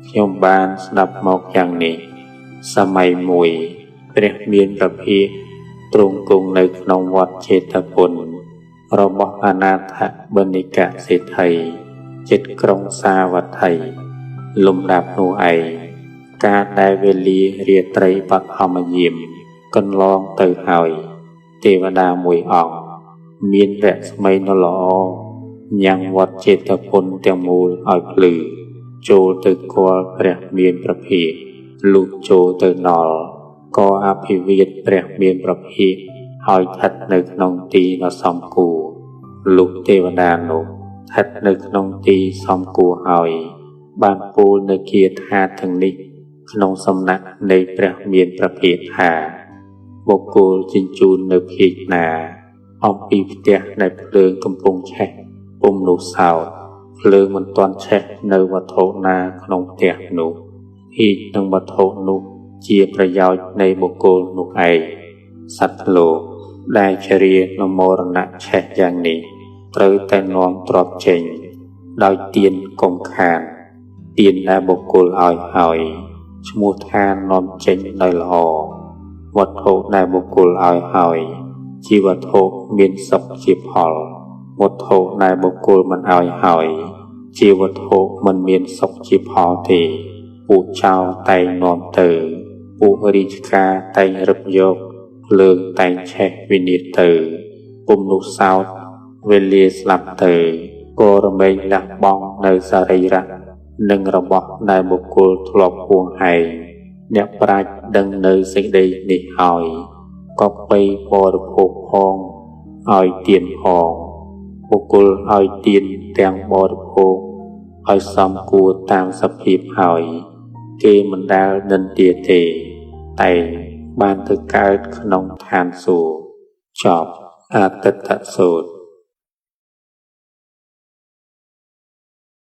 ខ្ញុំបានស្ដាប់មកយ៉ាងនេះសម័យមួយព្រះមានប្រភិទ្រង់គង់នៅក្នុងវត្តចេតពុនរបស់អនាថបណ្ឌិកសេដ្ឋីជិតក្រុងសាវត្ថីលំដាប់នោះឯងការដែលវេលារាត្រីបឋមយាមកន្លងទៅហើយទេវតាមួយអង្គមានរស្មីដ៏ល្អញ៉ាំងវត្តចេតពុនទាំងមូលឲ្យភ្លឺចូលទៅគាល់ព្រះមានប្រភិលុះចូលទៅដល់ក៏អភិវាទព្រះមានប្រភិឲ្យស្ថិតនៅក្នុងទីដ៏សមគួរលុះទេវតានោះស្ថិតនៅក្នុងទីសមគួរហើយបានពោលនៅគាថាទាំងនេះក្នុងសំណាក់នៃព្រះមានប្រភិថាបុគ្គលជញ្ជូននៅភាគណាអំពីផ្ទះដែលភ្លើងកំពុងឆេះពុំនោះសោតភ្លើងមិនទាន់ឆេះនៅវត្ថុណាក្នុងផ្ទះនោះហៀកនឹងវត្ថុនោះជាប្រយោជន៍នៃបុគ្គលនោះឯងសត្វលោកដែលជ្រានមរណៈឆេះយ៉ាងនេះត្រូវតែនាំទ្រព្យចេញដោយទានកុំខានទានដែលបុគ្គលឲ្យហើយឈ្មោះថានាំចេញដោយល្អវត្ថុដែលបុគ្គលឲ្យហើយជាវត្ថុមានសុខជាផលវត្ថុដែលបុគ្គលមិនឲ្យហើយជាវត្ថុមិនមានសុខជាផលទេពួកចៅតែងនាំទៅពួករាជការតែងរឹបយកភ្លើងតែងឆេះវិនិច្ឆ័យទៅពុំនោះសោតវេលាស្លាប់ទៅក៏រមែងលះបង់នៅសរីរៈនិងរបស់ដែលបុគ្គលធ្លាប់ហួងហែងអ្នកប្រាជ្ញដឹងនៅសេចក្តីនេះហើយក៏បីបរិភោគផងឲ្យទានផងបុគ្គលឲ្យទានទាំងបរិភោគឲ្យសមគួរតាមសភាពហើយគេមិនដែលនិន្ទាទេតែបានទៅកើតក្នុងឋានសួគ៌ចប់អតិថសូត្រ